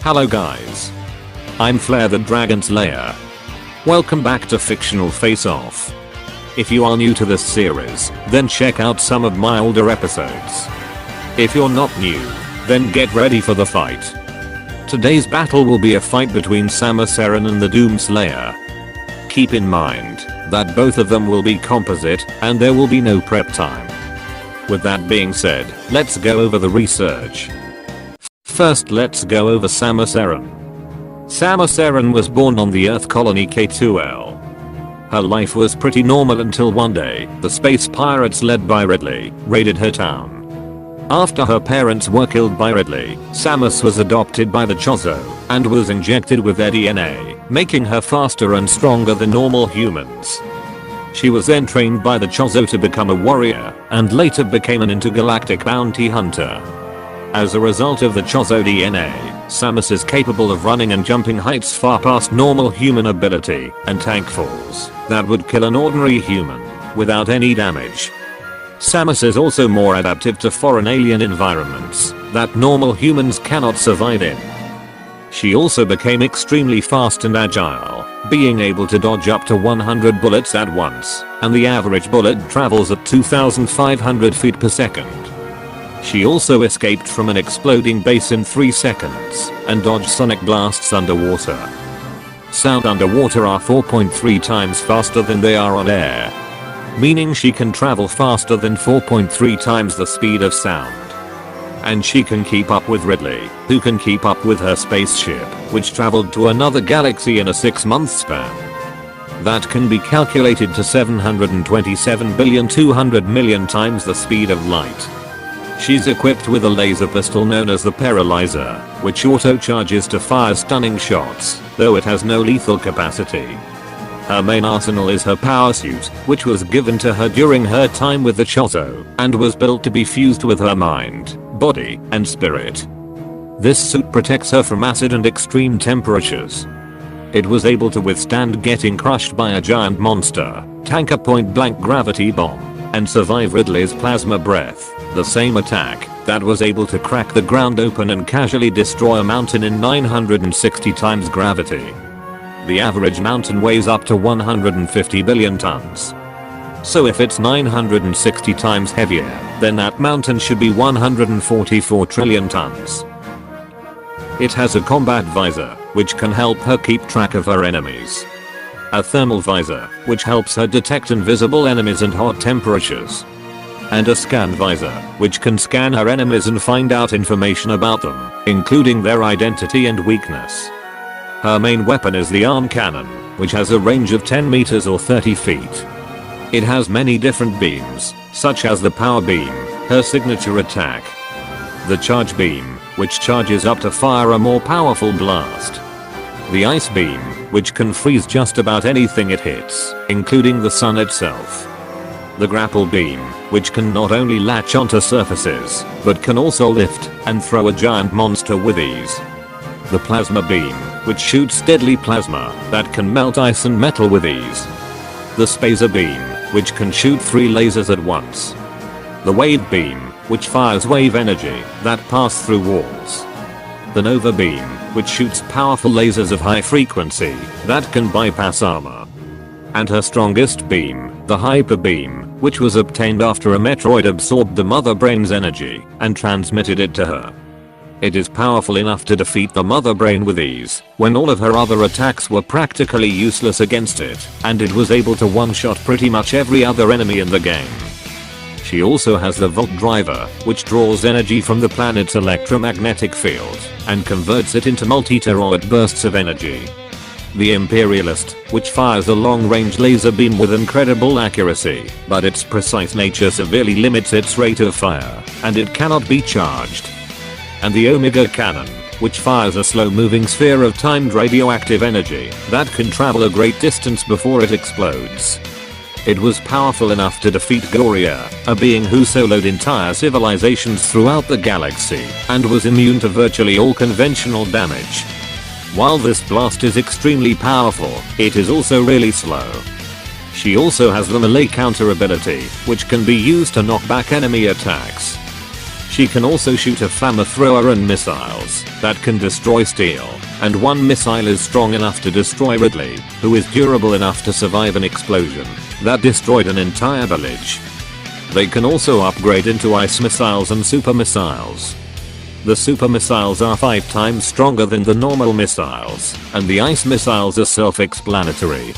Hello guys. I'm Flare the Dragon Slayer. Welcome back to Fictional Face Off. If you are new to this series, then check out some of my older episodes. If you're not new, then get ready for the fight. Today's battle will be a fight between Samus Aran and the Doom Slayer. Keep in mind that both of them will be composite and there will be no prep time. With that being said, let's go over the research. First, let's go over Samus Aran. Samus Aran was born on the Earth colony K2L. Her life was pretty normal until one day, the space pirates led by Ridley raided her town. After her parents were killed by Ridley, Samus was adopted by the Chozo and was injected with their DNA, making her faster and stronger than normal humans. She was then trained by the Chozo to become a warrior and later became an intergalactic bounty hunter. As a result of the Chozo DNA, Samus is capable of running and jumping heights far past normal human ability and tank falls that would kill an ordinary human without any damage. Samus is also more adaptive to foreign alien environments that normal humans cannot survive in. She also became extremely fast and agile, being able to dodge up to 100 bullets at once, and the average bullet travels at 2,500 feet per second. She also escaped from an exploding base in 3 seconds and dodged sonic blasts underwater. Sound underwater are 4.3 times faster than they are on air, meaning she can travel faster than 4.3 times the speed of sound. And she can keep up with Ridley, who can keep up with her spaceship, which traveled to another galaxy in a 6-month span. That can be calculated to 727,200,000,000 times the speed of light. She's equipped with a laser pistol known as the Paralyzer, which auto-charges to fire stunning shots, though it has no lethal capacity. Her main arsenal is her power suit, which was given to her during her time with the Chozo, and was built to be fused with her mind, body, and spirit. This suit protects her from acid and extreme temperatures. It was able to withstand getting crushed by a giant monster, tank a point-blank gravity bomb, and survive Ridley's plasma breath, the same attack that was able to crack the ground open and casually destroy a mountain in 960 times gravity. The average mountain weighs up to 150 billion tons. So if it's 960 times heavier, then that mountain should be 144 trillion tons. It has a combat visor, which can help her keep track of her enemies. A thermal visor, which helps her detect invisible enemies and hot temperatures. And a scan visor, which can scan her enemies and find out information about them, including their identity and weakness. Her main weapon is the arm cannon, which has a range of 10 meters or 30 feet. It has many different beams, such as the power beam, her signature attack. The charge beam, which charges up to fire a more powerful blast. The ice beam, which can freeze just about anything it hits, including the sun itself. The grapple beam, which can not only latch onto surfaces, but can also lift and throw a giant monster with ease. The plasma beam, which shoots deadly plasma that can melt ice and metal with ease. The spacer beam, which can shoot 3 lasers at once. The wave beam, which fires wave energy that pass through walls. The nova beam, which shoots powerful lasers of high frequency that can bypass armor. And her strongest beam, the hyper beam, which was obtained after a Metroid absorbed the mother brain's energy and transmitted it to her. It is powerful enough to defeat the mother brain with ease, when all of her other attacks were practically useless against it, and it was able to one-shot pretty much every other enemy in the game. She also has the Volt Driver, which draws energy from the planet's electromagnetic field and converts it into multi-terawatt bursts of energy. The Imperialist, which fires a long-range laser beam with incredible accuracy, but its precise nature severely limits its rate of fire, and it cannot be charged. And the Omega Cannon, which fires a slow-moving sphere of timed radioactive energy that can travel a great distance before it explodes. It was powerful enough to defeat Goria, a being who soloed entire civilizations throughout the galaxy and was immune to virtually all conventional damage. While this blast is extremely powerful, it is also really slow. She also has the melee counter ability, which can be used to knock back enemy attacks. She can also shoot a flamethrower and missiles that can destroy steel, and one missile is strong enough to destroy Ridley, who is durable enough to survive an explosion that destroyed an entire village. They can also upgrade into ice missiles and super missiles. The super missiles are 5 times stronger than the normal missiles, and the ice missiles are self-explanatory.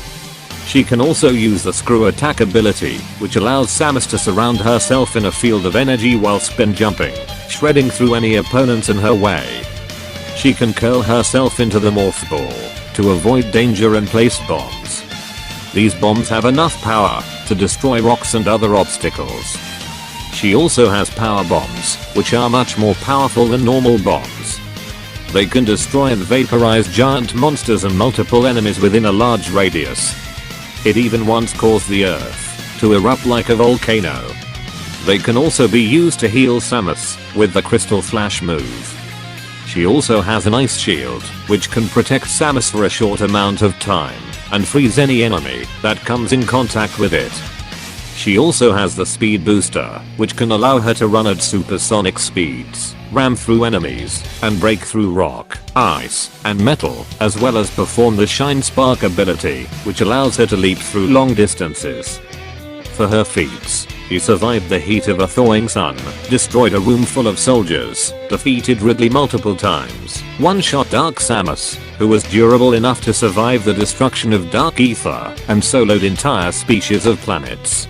She can also use the screw attack ability, which allows Samus to surround herself in a field of energy while spin jumping, shredding through any opponents in her way. She can curl herself into the morph ball to avoid danger and place bombs. These bombs have enough power to destroy rocks and other obstacles. She also has power bombs, which are much more powerful than normal bombs. They can destroy and vaporize giant monsters and multiple enemies within a large radius. It even once caused the earth to erupt like a volcano. They can also be used to heal Samus with the Crystal Flash move. She also has an ice shield, which can protect Samus for a short amount of time and freeze any enemy that comes in contact with it. She also has the speed booster, which can allow her to run at supersonic speeds, ram through enemies, and break through rock, ice, and metal, as well as perform the Shine Spark ability, which allows her to leap through long distances. For her feats, she survived the heat of a thawing sun, destroyed a room full of soldiers, defeated Ridley multiple times, one-shot Dark Samus, who was durable enough to survive the destruction of Dark Ether, and soloed entire species of planets.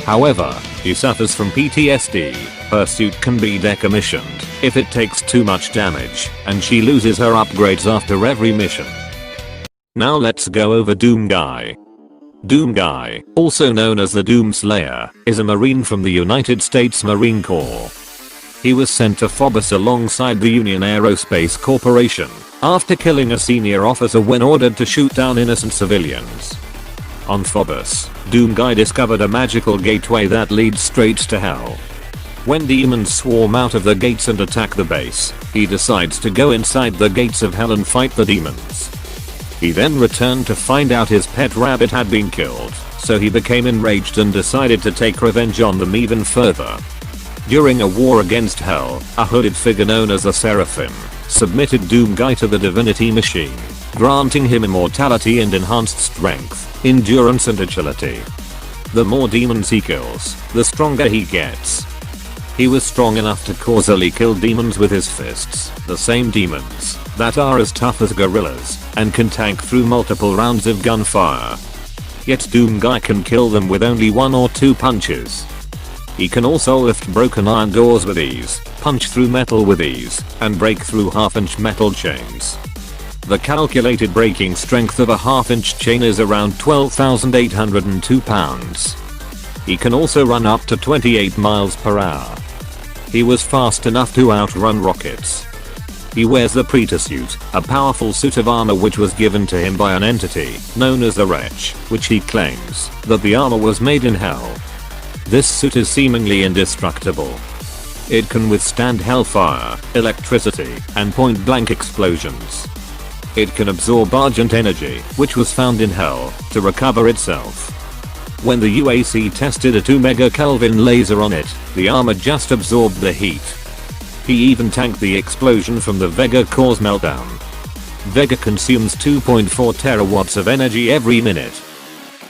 However, she suffers from PTSD, her suit can be decommissioned if it takes too much damage, and she loses her upgrades after every mission. Now let's go over Doomguy. Doomguy, also known as the Doom Slayer, is a Marine from the United States Marine Corps. He was sent to Phobos alongside the Union Aerospace Corporation after killing a senior officer when ordered to shoot down innocent civilians. On Phobos, Doomguy discovered a magical gateway that leads straight to hell. When demons swarm out of the gates and attack the base, he decides to go inside the gates of hell and fight the demons. He then returned to find out his pet rabbit had been killed, so he became enraged and decided to take revenge on them even further. During a war against hell, a hooded figure known as the Seraphim submitted Doomguy to the divinity machine, granting him immortality and enhanced strength, endurance and agility. The more demons he kills, the stronger he gets. He was strong enough to causally kill demons with his fists, the same demons that are as tough as gorillas and can tank through multiple rounds of gunfire. Yet Doomguy can kill them with only 1 or 2 punches. He can also lift broken iron doors with ease, punch through metal with ease, and break through half-inch metal chains. The calculated breaking strength of a half-inch chain is around 12,802 pounds. He can also run up to 28 miles per hour. He was fast enough to outrun rockets. He wears the Predator suit, a powerful suit of armor which was given to him by an entity known as the Wretch, which he claims that the armor was made in hell. This suit is seemingly indestructible. It can withstand hellfire, electricity, and point-blank explosions. It can absorb argent energy, which was found in hell, to recover itself. When the UAC tested a 2 megakelvin laser on it, the armor just absorbed the heat. He even tanked the explosion from the Vega core's meltdown. Vega consumes 2.4 terawatts of energy every minute.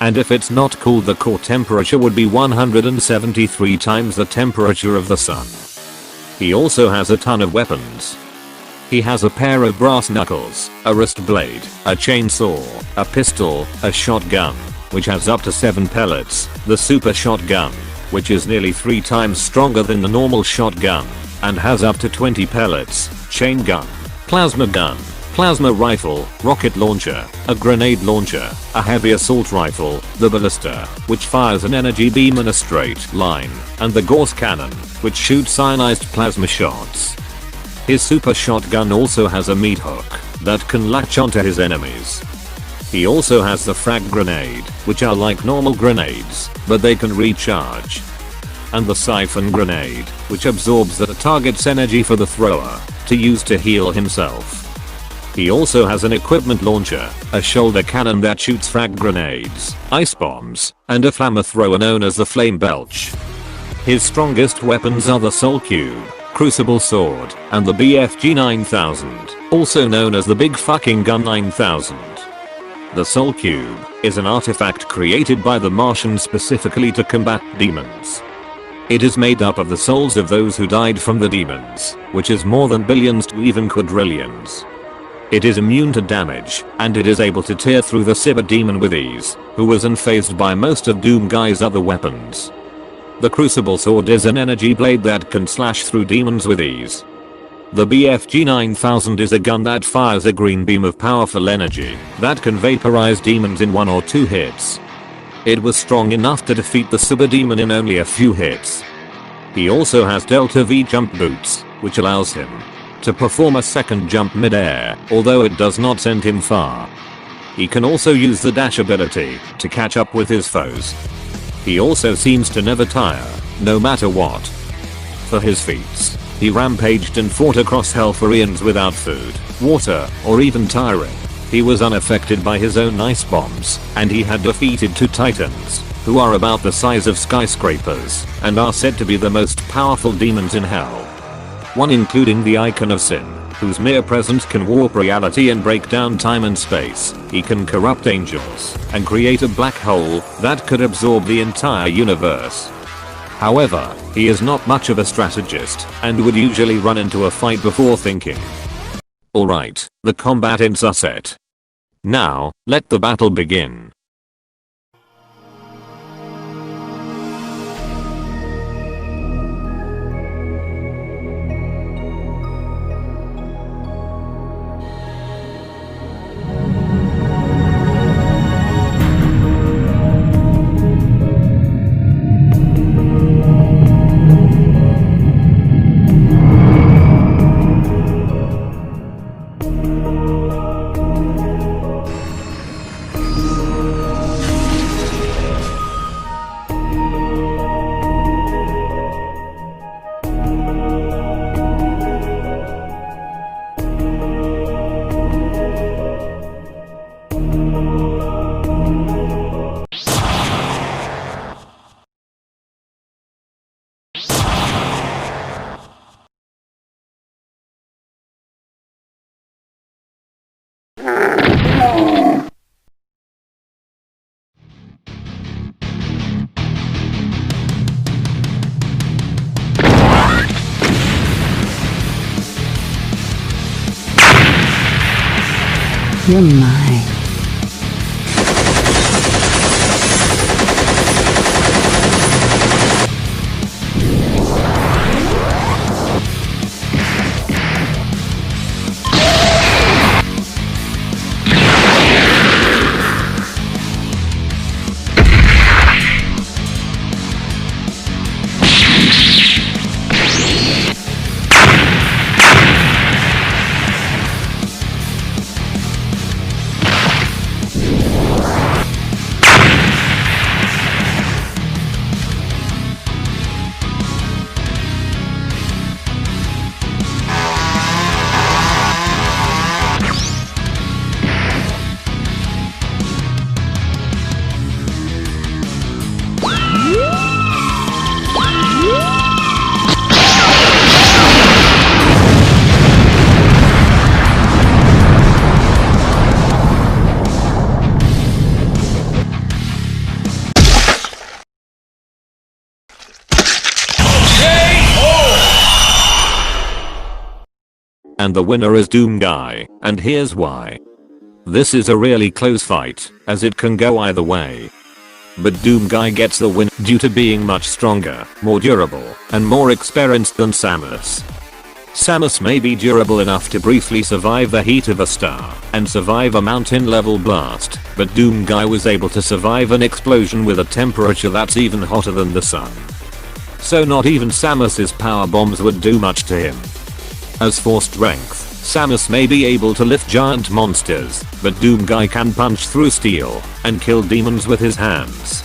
And if it's not cooled, the core temperature would be 173 times the temperature of the sun. He also has a ton of weapons. He has a pair of brass knuckles, a wrist blade, a chainsaw, a pistol, a shotgun, which has up to 7 pellets, the super shotgun, which is nearly 3 times stronger than the normal shotgun, and has up to 20 pellets, chain gun, plasma gun, plasma rifle, rocket launcher, a grenade launcher, a heavy assault rifle, the ballista, which fires an energy beam in a straight line, and the Gauss cannon, which shoots ionized plasma shots. His super shotgun also has a meat hook that can latch onto his enemies. He also has the frag grenade, which are like normal grenades, but they can recharge. And the siphon grenade, which absorbs the target's energy for the thrower to use to heal himself. He also has an equipment launcher, a shoulder cannon that shoots frag grenades, ice bombs, and a flamethrower known as the Flame Belch. His strongest weapons are the Soul Cube, Crucible Sword, and the BFG 9000, also known as the Big Fucking Gun 9000. The Soul Cube is an artifact created by the Martians specifically to combat demons. It is made up of the souls of those who died from the demons, which is more than billions to even quadrillions. It is immune to damage, and it is able to tear through the cyber demon with ease, who was unfazed by most of Doomguy's other weapons. The Crucible Sword is an energy blade that can slash through demons with ease. The BFG 9000 is a gun that fires a green beam of powerful energy that can vaporize demons in 1 or 2 hits. It was strong enough to defeat the super demon in only a few hits. He also has Delta V jump boots, which allows him to perform a second jump mid-air, although it does not send him far. He can also use the dash ability to catch up with his foes. He also seems to never tire, no matter what. For his feats, he rampaged and fought across Hellforians without food, water, or even tiring. He was unaffected by his own ice bombs, and he had defeated 2 titans, who are about the size of skyscrapers, and are said to be the most powerful demons in hell. One including the Icon of Sin, whose mere presence can warp reality and break down time and space. He can corrupt angels, and create a black hole that could absorb the entire universe. However, he is not much of a strategist, and would usually run into a fight before thinking. Alright, the combatants are set. Now, let the battle begin. You're mine. And the winner is Doomguy, and here's why. This is a really close fight, as it can go either way. But Doomguy gets the win due to being much stronger, more durable, and more experienced than Samus. Samus may be durable enough to briefly survive the heat of a star and survive a mountain level blast, but Doomguy was able to survive an explosion with a temperature that's even hotter than the sun. So not even Samus's power bombs would do much to him. As for strength, Samus may be able to lift giant monsters, but Doomguy can punch through steel and kill demons with his hands.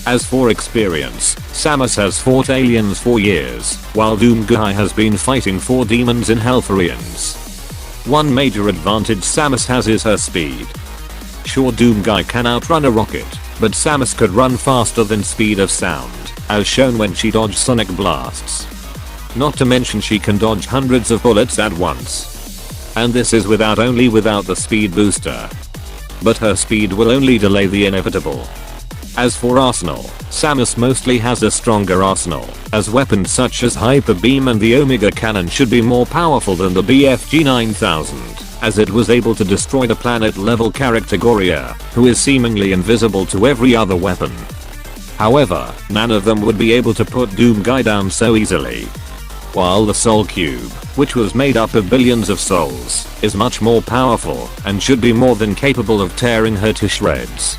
As for experience, Samus has fought aliens for years, while Doomguy has been fighting 4 demons in Hellforians. One major advantage Samus has is her speed. Sure, Doomguy can outrun a rocket, but Samus could run faster than speed of sound, as shown when she dodged sonic blasts. Not to mention she can dodge hundreds of bullets at once. And this is without the speed booster. But her speed will only delay the inevitable. As for arsenal, Samus mostly has a stronger arsenal, as weapons such as Hyper Beam and the Omega Cannon should be more powerful than the BFG 9000, as it was able to destroy the planet level character Goria, who is seemingly invisible to every other weapon. However, none of them would be able to put Doomguy down so easily. While the Soul Cube, which was made up of billions of souls, is much more powerful and should be more than capable of tearing her to shreds.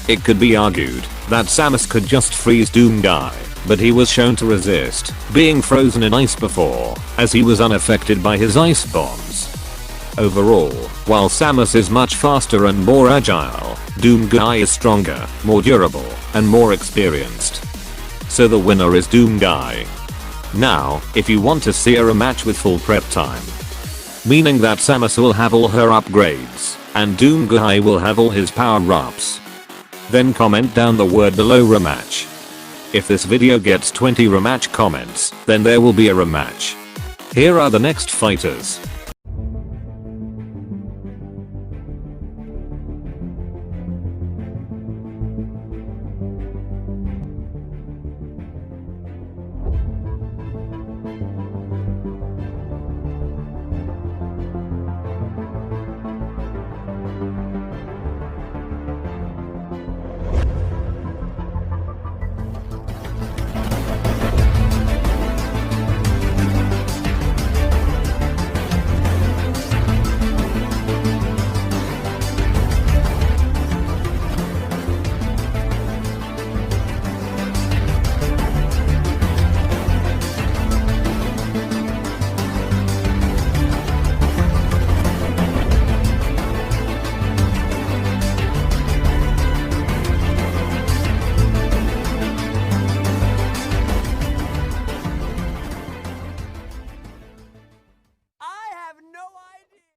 It could be argued that Samus could just freeze Doomguy, but he was shown to resist being frozen in ice before, as he was unaffected by his ice bombs. Overall, while Samus is much faster and more agile, Doomguy is stronger, more durable, and more experienced. So the winner is Doomguy. Now, if you want to see a rematch with full prep time, meaning that Samus will have all her upgrades, and Doomguy will have all his power-ups, then comment down the word below rematch. If this video gets 20 rematch comments, then there will be a rematch. Here are the next fighters.